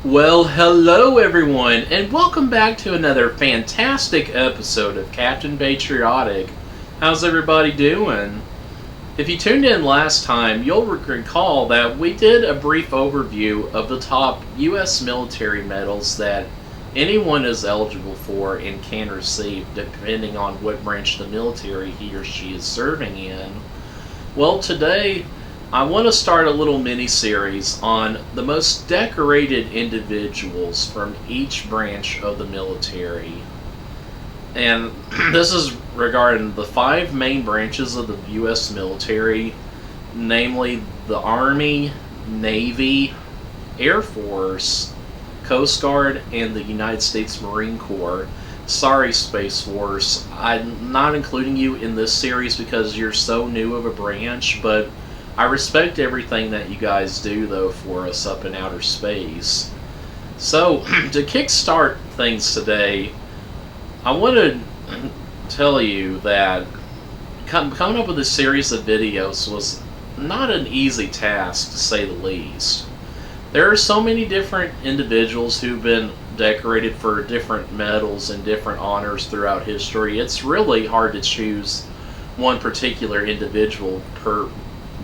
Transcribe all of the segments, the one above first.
Well, hello everyone, and welcome back to another fantastic episode of Captain Patriotic. How's everybody doing? If you tuned in last time, you'll recall that we did a brief overview of the top U.S. military medals that anyone is eligible for and can receive depending on what branch of the military he or she is serving in. Well, today I want to start a little mini-series on the most decorated individuals from each branch of the military. And this is regarding the 5 main branches of the U.S. military, namely the Army, Navy, Air Force, Coast Guard, and the United States Marine Corps. Sorry, Space Force, I'm not including you in this series because you're so new of a branch, but I respect everything that you guys do, though, for us up in outer space. So, to kickstart things today, I want to tell you that coming up with a series of videos was not an easy task, to say the least. There are so many different individuals who've been decorated for different medals and different honors throughout history. It's really hard to choose one particular individual per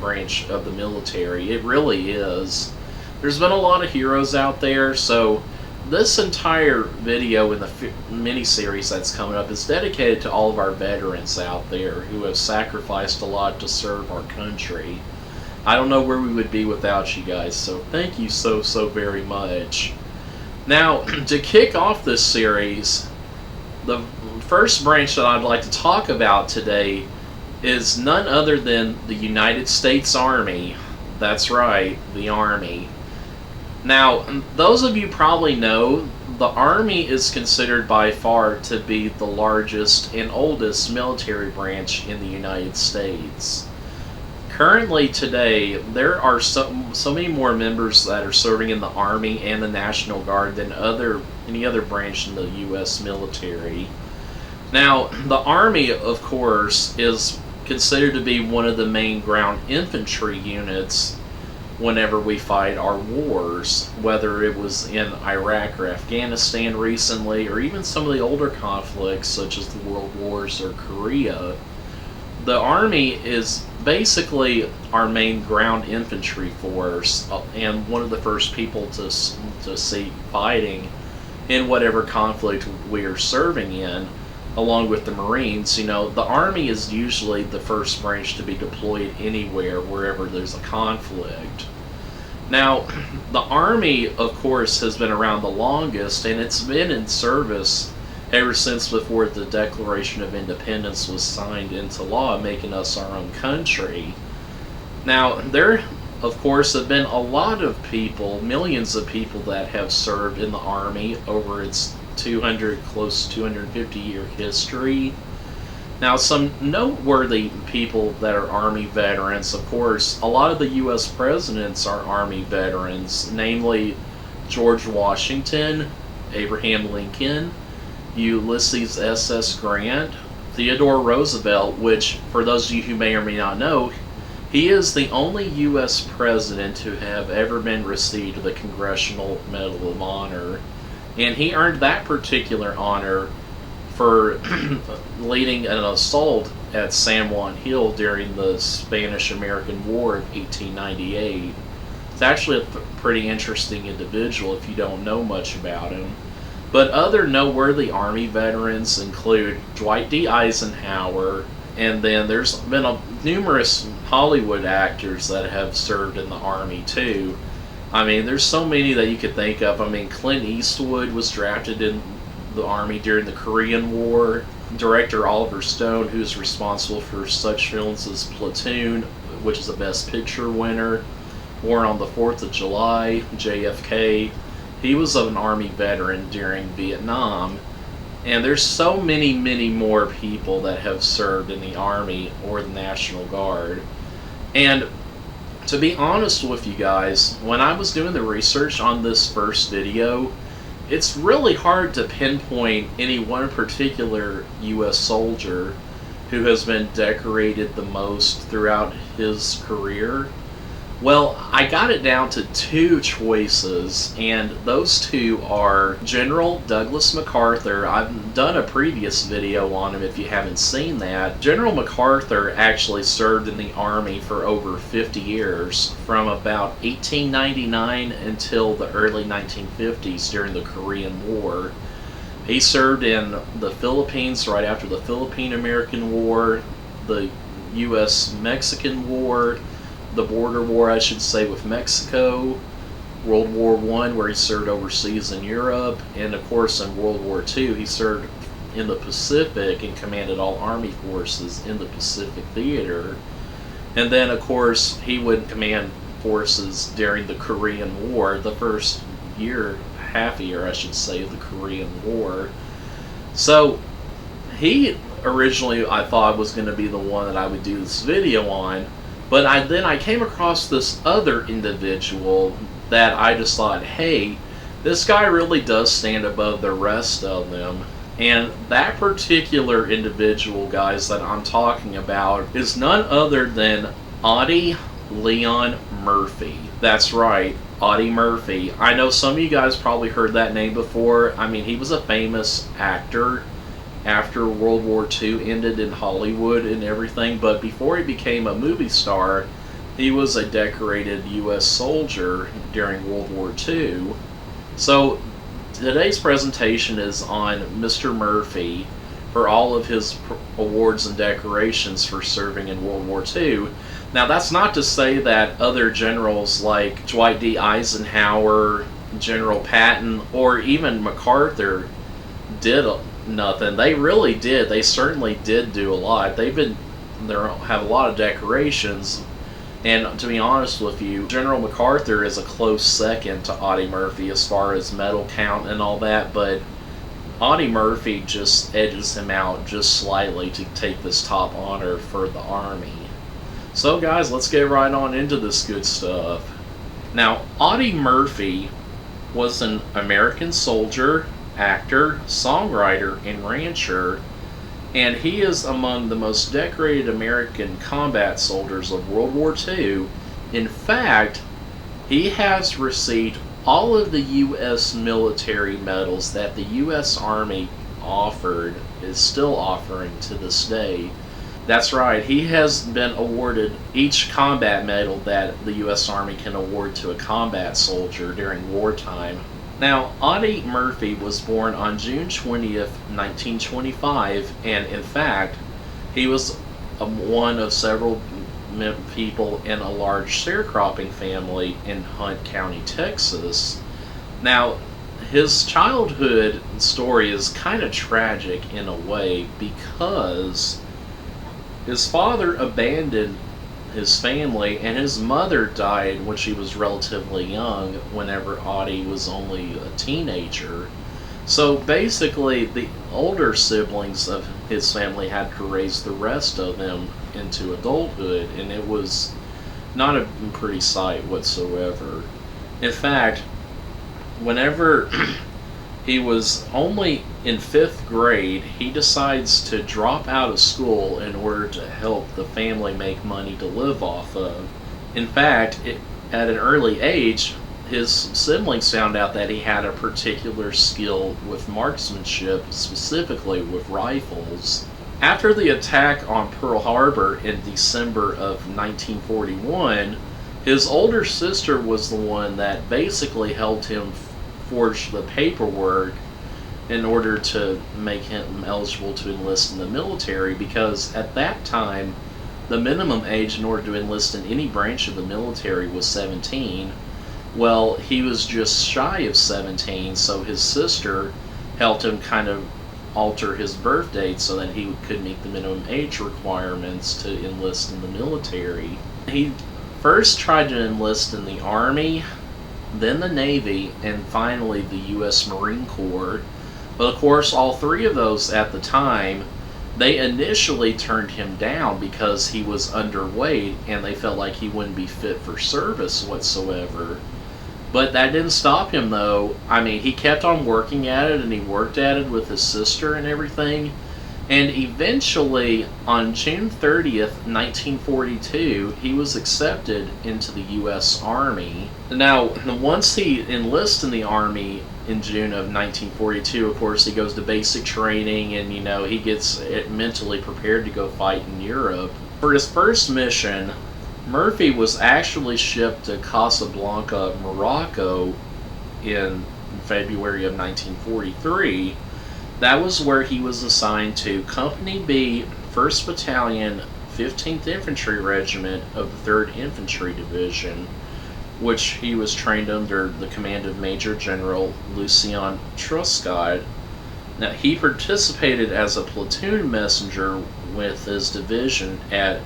branch of the military. It really is. There's been a lot of heroes out there, so this entire video in the mini-series that's coming up is dedicated to all of our veterans out there who have sacrificed a lot to serve our country. I don't know where we would be without you guys, so thank you so very much. Now, to kick off this series, the first branch that I'd like to talk about today is none other than the United States Army. That's right, the Army. Now, those of you probably know, the Army is considered by far to be the largest and oldest military branch in the United States. Currently today, there are so many more members that are serving in the Army and the National Guard than any other branch in the U.S. military. Now, the Army, of course, is considered to be one of the main ground infantry units whenever we fight our wars, whether it was in Iraq or Afghanistan recently, or even some of the older conflicts such as the World Wars or Korea. The Army is basically our main ground infantry force and one of the first people to see fighting in whatever conflict we are serving in. Along with the Marines, you know, the Army is usually the first branch to be deployed anywhere, wherever there's a conflict. Now, the Army, of course, has been around the longest, and it's been in service ever since before the Declaration of Independence was signed into law, making us our own country. Now, there, of course, have been a lot of people, millions of people that have served in the Army over its close to 250-year history. Now, some noteworthy people that are Army veterans, of course, a lot of the U.S. presidents are Army veterans, namely George Washington, Abraham Lincoln, Ulysses S.S. Grant, Theodore Roosevelt, which, for those of you who may or may not know, he is the only U.S. president to have ever been received the Congressional Medal of Honor. And he earned that particular honor for leading an assault at San Juan Hill during the Spanish-American War of 1898. It's actually a pretty interesting individual if you don't know much about him. But other noteworthy Army veterans include Dwight D. Eisenhower, and then there's been numerous Hollywood actors that have served in the Army too. I mean, there's so many that you could think of. I mean, Clint Eastwood was drafted in the Army during the Korean War. Director Oliver Stone, who's responsible for such films as Platoon, which is a Best Picture winner, War on the 4th of July, JFK. He was an Army veteran during Vietnam. And there's so many more people that have served in the Army or the National Guard. And to be honest with you guys, when I was doing the research on this first video, it's really hard to pinpoint any one particular U.S. soldier who has been decorated the most throughout his career. Well, I got it down to two choices, and those two are General Douglas MacArthur. I've done a previous video on him if you haven't seen that. General MacArthur actually served in the Army for over 50 years, from about 1899 until the early 1950s during the Korean War. He served in the Philippines right after the Philippine-American War, the U.S.-Mexican War, the border war, I should say, with Mexico, World War I, where he served overseas in Europe, and of course in World War II he served in the Pacific and commanded all Army forces in the Pacific Theater. And then of course he would command forces during the Korean War, the first year, half a year I should say, of the Korean War. So he originally, I thought, was going to be the one that I would do this video on. But then I came across this other individual that I just thought, hey, this guy really does stand above the rest of them. And that particular individual, guys, that I'm talking about is none other than Audie Leon Murphy. That's right, Audie Murphy. I know some of you guys probably heard that name before. I mean, he was a famous actor after World War II ended in Hollywood and everything, but before he became a movie star, he was a decorated U.S. soldier during World War II. So today's presentation is on Mr. Murphy for all of his awards and decorations for serving in World War II. Now that's not to say that other generals like Dwight D. Eisenhower, General Patton, or even MacArthur did nothing. They really did. They certainly did do a lot. They have a lot of decorations, and to be honest with you, General MacArthur is a close second to Audie Murphy as far as medal count and all that, but Audie Murphy just edges him out just slightly to take this top honor for the Army. So guys, let's get right on into this good stuff. Now, Audie Murphy was an American soldier, actor, songwriter, and rancher, and he is among the most decorated American combat soldiers of World War II. In fact, he has received all of the U.S. military medals that the U.S. Army is still offering to this day. That's right, he has been awarded each combat medal that the U.S. Army can award to a combat soldier during wartime. Now, Audie Murphy was born on June 20th, 1925, and in fact, he was one of several people in a large sharecropping family in Hunt County, Texas. Now, his childhood story is kind of tragic in a way because his father abandoned his family, and his mother died when she was relatively young, whenever Audie was only a teenager. So basically, the older siblings of his family had to raise the rest of them into adulthood, and it was not a pretty sight whatsoever. In fact, whenever he was only in 5th grade, he decides to drop out of school in order to help the family make money to live off of. In fact, at an early age, his siblings found out that he had a particular skill with marksmanship, specifically with rifles. After the attack on Pearl Harbor in December of 1941, his older sister was the one that basically helped him forge the paperwork in order to make him eligible to enlist in the military, because at that time the minimum age in order to enlist in any branch of the military was 17. Well, he was just shy of 17, so his sister helped him kind of alter his birth date so that he could meet the minimum age requirements to enlist in the military. He first tried to enlist in the Army, then the Navy, and finally the U.S. Marine Corps. But of course, all three of those at the time, they initially turned him down because he was underweight and they felt like he wouldn't be fit for service whatsoever. But that didn't stop him, though. I mean, he kept on working at it, and he worked at it with his sister and everything. And eventually, on June 30th, 1942, he was accepted into the U.S. Army. Now, once he enlists in the Army in June of 1942, of course, he goes to basic training and, he gets mentally prepared to go fight in Europe. For his first mission, Murphy was actually shipped to Casablanca, Morocco in February of 1943. That was where he was assigned to Company B, 1st Battalion, 15th Infantry Regiment of the 3rd Infantry Division, which he was trained under the command of Major General Lucien Truscott. Now, he participated as a platoon messenger with his division at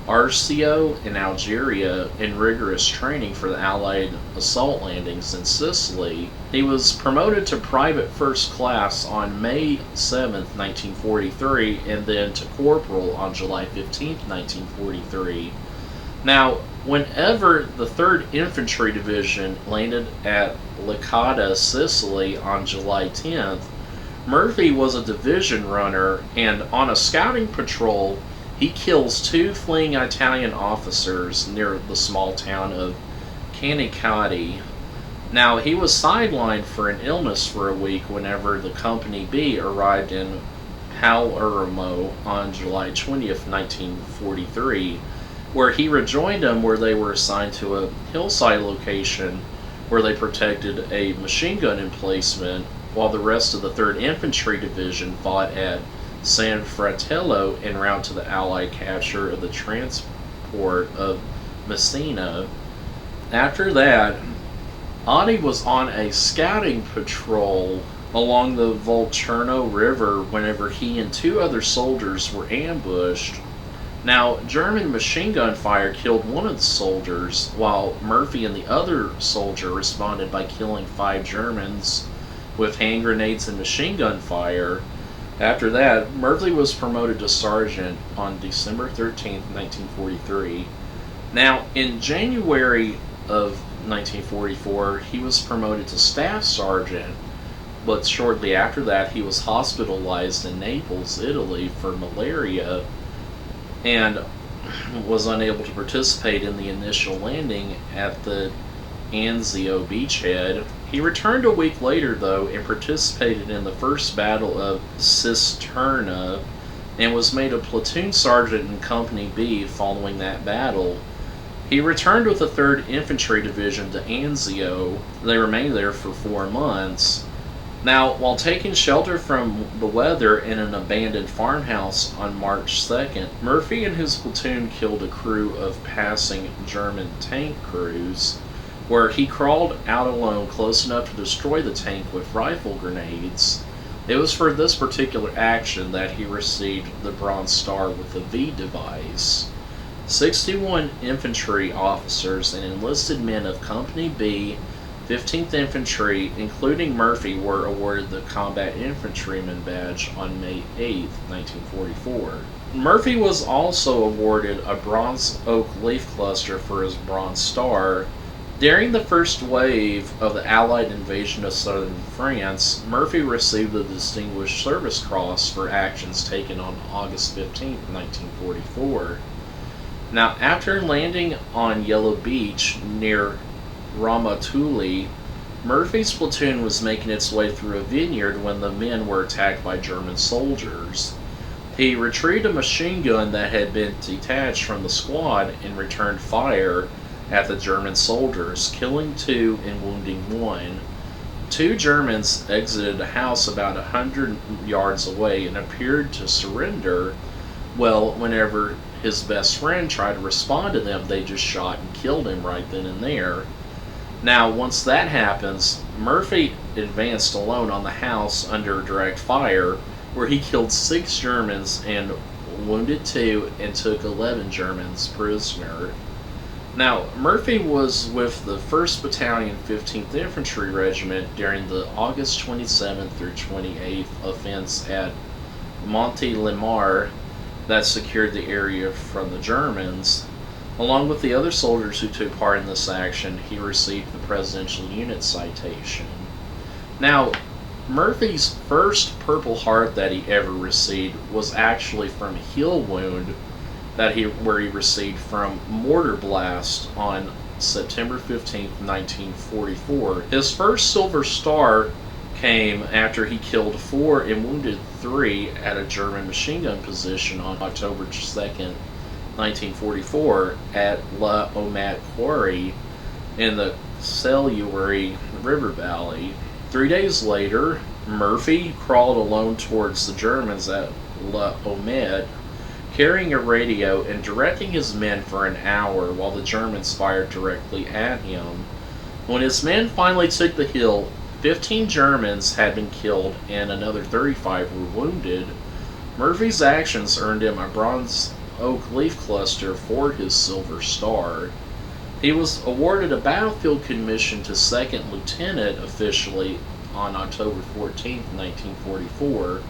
Arcio in Algeria in rigorous training for the Allied assault landings in Sicily. He was promoted to private first class on May 7, 1943, and then to corporal on July 15, 1943. Now, whenever the 3rd Infantry Division landed at Licata, Sicily on July 10th, Murphy was a division runner, and on a scouting patrol, he kills 2 fleeing Italian officers near the small town of Canicattì. Now, he was sidelined for an illness for a week whenever the Company B arrived in Palermo on July 20th, 1943, where he rejoined them, where they were assigned to a hillside location where they protected a machine gun emplacement, while the rest of the 3rd Infantry Division fought at San Fratello en route to the Allied capture of the transport of Messina. After that, Audie was on a scouting patrol along the Volturno River whenever he and 2 other soldiers were ambushed. Now, German machine gun fire killed one of the soldiers, while Murphy and the other soldier responded by killing 5 Germans with hand grenades and machine gun fire. After that, Murphy was promoted to sergeant on December 13, 1943. Now, in January of 1944, he was promoted to staff sergeant, but shortly after that, he was hospitalized in Naples, Italy for malaria, and was unable to participate in the initial landing at the Anzio beachhead. He returned a week later, though, and participated in the First Battle of Cisterna, and was made a platoon sergeant in Company B following that battle. He returned with the 3rd Infantry Division to Anzio. They remained there for 4 months. Now, while taking shelter from the weather in an abandoned farmhouse on March 2nd, Murphy and his platoon killed a crew of passing German tank crews, where he crawled out alone close enough to destroy the tank with rifle grenades. It was for this particular action that he received the Bronze Star with the V device. 61 infantry officers and enlisted men of Company B, 15th Infantry, including Murphy, were awarded the Combat Infantryman badge on May 8, 1944. Murphy was also awarded a Bronze Oak Leaf Cluster for his Bronze Star. During the first wave of the Allied invasion of southern France, Murphy received the Distinguished Service Cross for actions taken on August 15, 1944. Now, after landing on Yellow Beach near Ramatuelle, Murphy's platoon was making its way through a vineyard when the men were attacked by German soldiers. He retrieved a machine gun that had been detached from the squad and returned fire at the German soldiers, killing 2 and wounding 1. 2 Germans exited a house about 100 yards away and appeared to surrender. Well, whenever his best friend tried to respond to them, they just shot and killed him right then and there. Now, once that happens, Murphy advanced alone on the house under direct fire, where he killed 6 Germans and wounded 2 and took 11 Germans prisoner. Now, Murphy was with the 1st Battalion, 15th Infantry Regiment during the August 27th through 28th offense at Monte Limar that secured the area from the Germans. Along with the other soldiers who took part in this action, he received the Presidential Unit Citation. Now, Murphy's first Purple Heart that he ever received was actually from a heel wound where he received from mortar blast on September 15th, 1944. His first Silver Star came after he killed 4 and wounded 3 at a German machine gun position on October 2nd, 1944 at La Omat Quarry in the Seluri River Valley. 3 days later, Murphy crawled alone towards the Germans at La Omat, carrying a radio and directing his men for an hour while the Germans fired directly at him. When his men finally took the hill, 15 Germans had been killed and another 35 were wounded. Murphy's actions earned him a Bronze Oak Leaf Cluster for his Silver Star. He was awarded a battlefield commission to second lieutenant officially on October 14, 1944,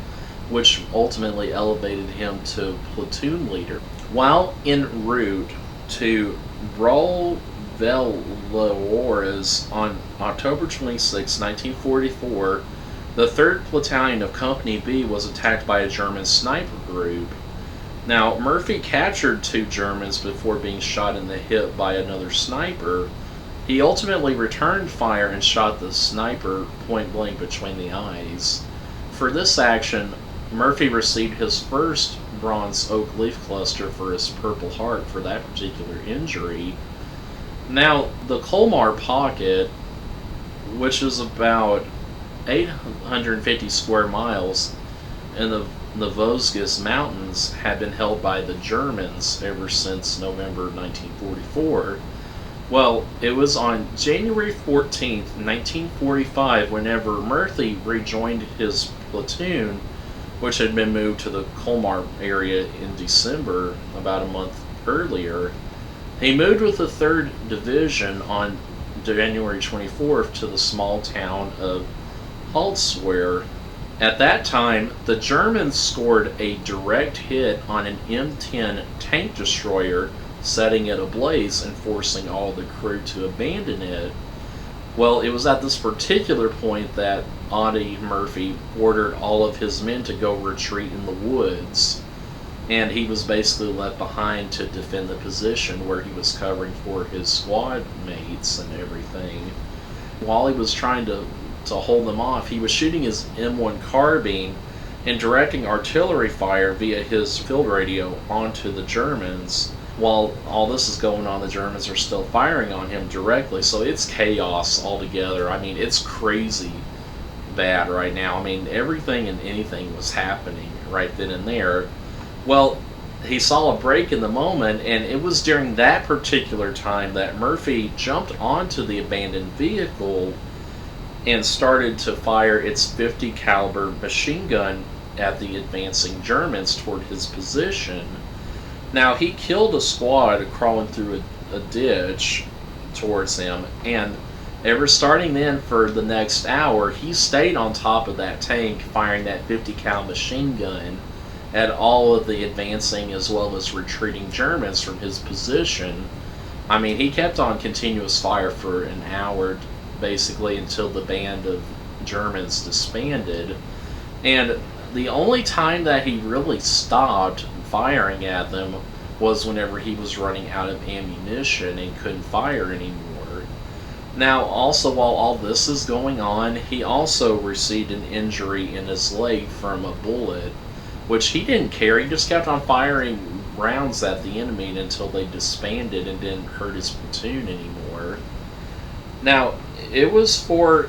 which ultimately elevated him to platoon leader. While en route to Brawl-Velloires on October 26, 1944, the 3rd Battalion of Company B was attacked by a German sniper group. Now, Murphy captured 2 Germans before being shot in the hip by another sniper. He ultimately returned fire and shot the sniper point blank between the eyes. For this action, Murphy received his first Bronze Oak Leaf Cluster for his Purple Heart for that particular injury. Now, the Colmar Pocket, which is about 850 square miles in the Vosges Mountains, had been held by the Germans ever since November 1944. Well, it was on January 14th, 1945, whenever Murphy rejoined his platoon, which had been moved to the Colmar area in December, about a month earlier. He moved with the 3rd Division on January 24th to the small town of Holzwehr. At that time, the Germans scored a direct hit on an M10 tank destroyer, setting it ablaze and forcing all the crew to abandon it. Well, it was at this particular point that Audie Murphy ordered all of his men to go retreat in the woods, and he was basically left behind to defend the position where he was covering for his squad mates and everything. While he was trying to hold them off, he was shooting his M1 carbine and directing artillery fire via his field radio onto the Germans. While all this is going on, the Germans are still firing on him directly, so it's chaos altogether. I mean, it's crazy bad right now. I mean, everything and anything was happening right then and there. Well, he saw a break in the moment, and it was during that particular time that Murphy jumped onto the abandoned vehicle and started to fire its .50 caliber machine gun at the advancing Germans toward his position. Now, he killed a squad crawling through a ditch towards him, and ever starting then for the next hour, he stayed on top of that tank firing that .50 cal machine gun at all of the advancing as well as retreating Germans from his position. I mean, he kept on continuous fire for an hour, basically, until the band of Germans disbanded. And the only time that he really stopped firing at them was whenever he was running out of ammunition and couldn't fire anymore. Now, also, while all this is going on, he also received an injury in his leg from a bullet, which he didn't care. He just kept on firing rounds at the enemy until they disbanded and didn't hurt his platoon anymore. Now, it was for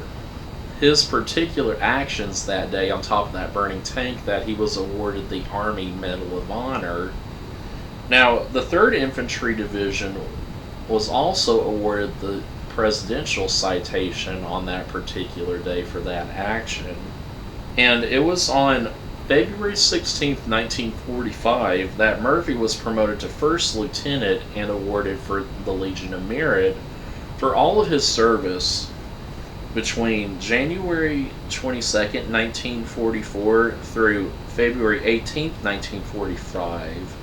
his particular actions that day on top of that burning tank that he was awarded the Army Medal of Honor. Now, the 3rd Infantry Division was also awarded the Presidential Citation on that particular day for that action. And it was on February 16, 1945, that Murphy was promoted to First Lieutenant and awarded for the Legion of Merit for all of his service between January 22nd, 1944 through February 18th, 1945.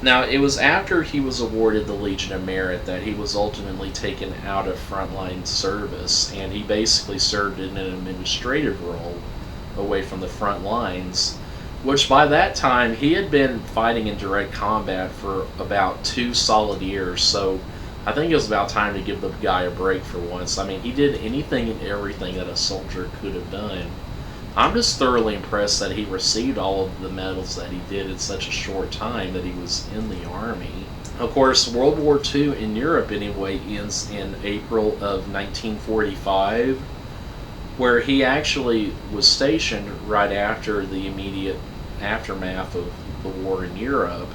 Now, it was after he was awarded the Legion of Merit that he was ultimately taken out of frontline service, and he basically served in an administrative role away from the front lines, which by that time he had been fighting in direct combat for about 2 solid years, so I think it was about time to give the guy a break for once. I mean, he did anything and everything that a soldier could have done. I'm just thoroughly impressed that he received all of the medals that he did in such a short time that he was in the Army. Of course, World War II in Europe, anyway, ends in April of 1945, where he actually was stationed right after the immediate aftermath of the war in Europe.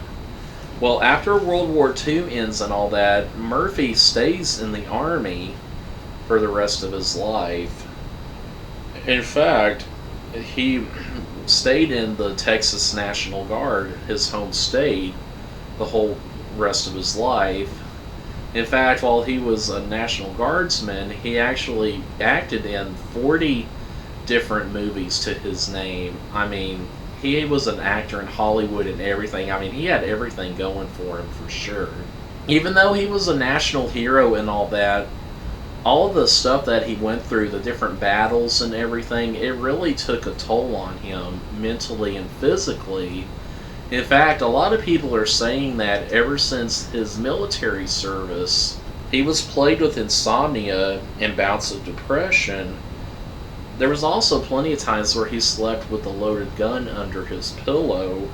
Well, after World War II ends and all that, Murphy stays in the Army for the rest of his life. In fact, he stayed in the Texas National Guard, his home state, the whole rest of his life. In fact, while he was a National Guardsman, he actually acted in 40 different movies to his name. I mean, he was an actor in Hollywood and everything. I mean, he had everything going for him for sure. Even though he was a national hero and all that, all the stuff that he went through, the different battles and everything, it really took a toll on him mentally and physically. In fact, a lot of people are saying that ever since his military service, he was plagued with insomnia and bouts of depression. There was also plenty of times where he slept with a loaded gun under his pillow.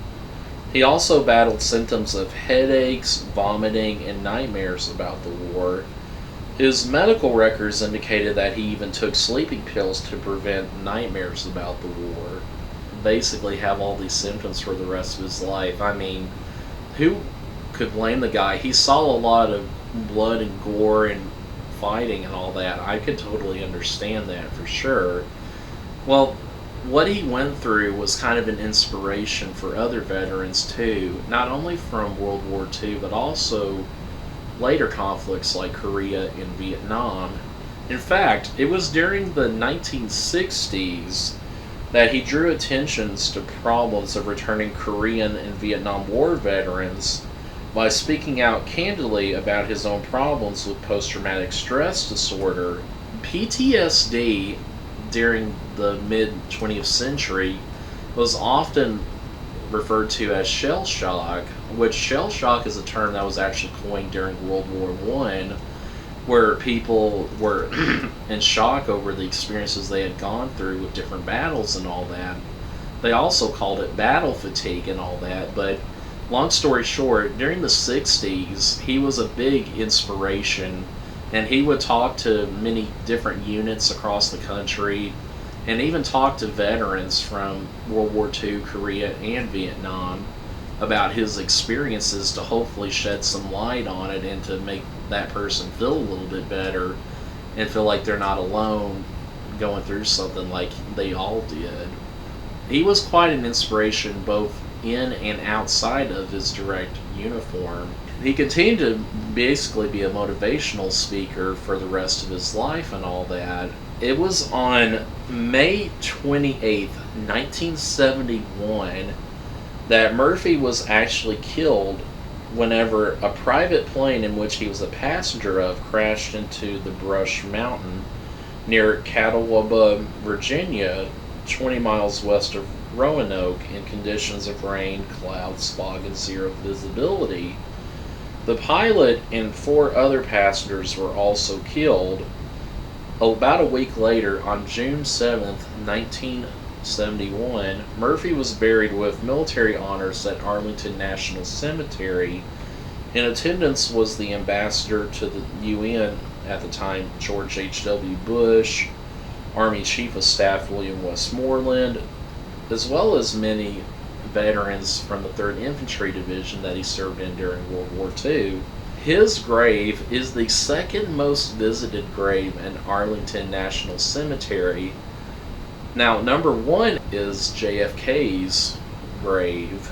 He also battled symptoms of headaches, vomiting, and nightmares about the war. His medical records indicated that he even took sleeping pills to prevent nightmares about the war. Basically have all these symptoms for the rest of his life. I mean, who could blame the guy? He saw a lot of blood and gore and fighting and all that. I could totally understand that for sure. Well, what he went through was kind of an inspiration for other veterans too, not only from World War II, but also later conflicts like Korea and Vietnam. In fact, it was during the 1960s that he drew attentions to problems of returning Korean and Vietnam War veterans by speaking out candidly about his own problems with post-traumatic stress disorder. PTSD during the mid-20th century was often referred to as shell shock, which shell shock is a term that was actually coined during World War I, where people were in shock over the experiences they had gone through with different battles and all that. They also called it battle fatigue and all that, but long story short, during the 60s, he was a big inspiration, and he would talk to many different units across the country, and even talk to veterans from World War II, Korea, and Vietnam about his experiences to hopefully shed some light on it and to make that person feel a little bit better and feel like they're not alone going through something like they all did. He was quite an inspiration both in and outside of his direct uniform. He continued to basically be a motivational speaker for the rest of his life and all that. It was on May 28th, 1971, that Murphy was actually killed whenever a private plane in which he was a passenger of crashed into the Brush Mountain near Catawba, Virginia, 20 miles west of Roanoke, in conditions of rain, clouds, fog, and zero visibility. The pilot and 4 other passengers were also killed. About a week later, on June 7th, 1971, Murphy was buried with military honors at Arlington National Cemetery. In attendance was the ambassador to the UN at the time, George H.W. Bush, Army Chief of Staff William Westmoreland, as well as many veterans from the 3rd Infantry Division that he served in during World War II. His grave is the 2nd most visited grave in Arlington National Cemetery. Now, number 1 is JFK's grave.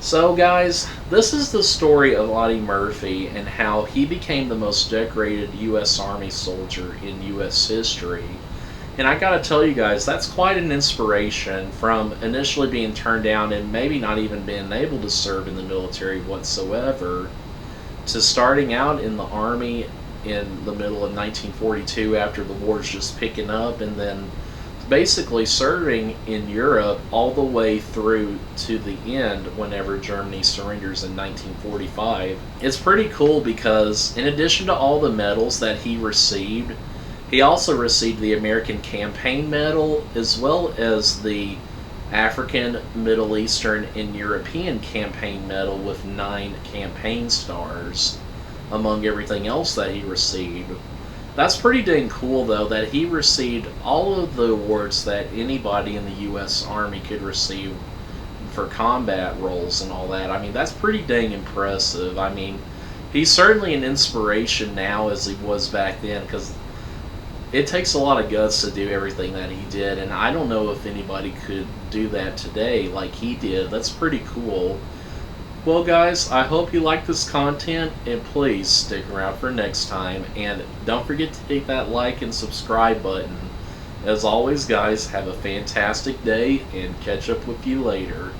So guys, this is the story of Audie Murphy and how he became the most decorated U.S. Army soldier in U.S. history. And I gotta tell you guys, that's quite an inspiration from initially being turned down and maybe not even being able to serve in the military whatsoever, to starting out in the Army in the middle of 1942 after the war's just picking up, and then basically serving in Europe all the way through to the end whenever Germany surrenders in 1945. It's pretty cool because in addition to all the medals that he received, he also received the American Campaign Medal as well as the African, Middle Eastern, and European Campaign Medal with 9 campaign stars among everything else that he received. That's pretty dang cool, though, that he received all of the awards that anybody in the U.S. Army could receive for combat roles and all that. I mean, that's pretty dang impressive. I mean, he's certainly an inspiration now as he was back then, because it takes a lot of guts to do everything that he did, and I don't know if anybody could do that today like he did. That's pretty cool. Well, guys, I hope you like this content, and please stick around for next time, and don't forget to hit that like and subscribe button. As always, guys, have a fantastic day, and catch up with you later.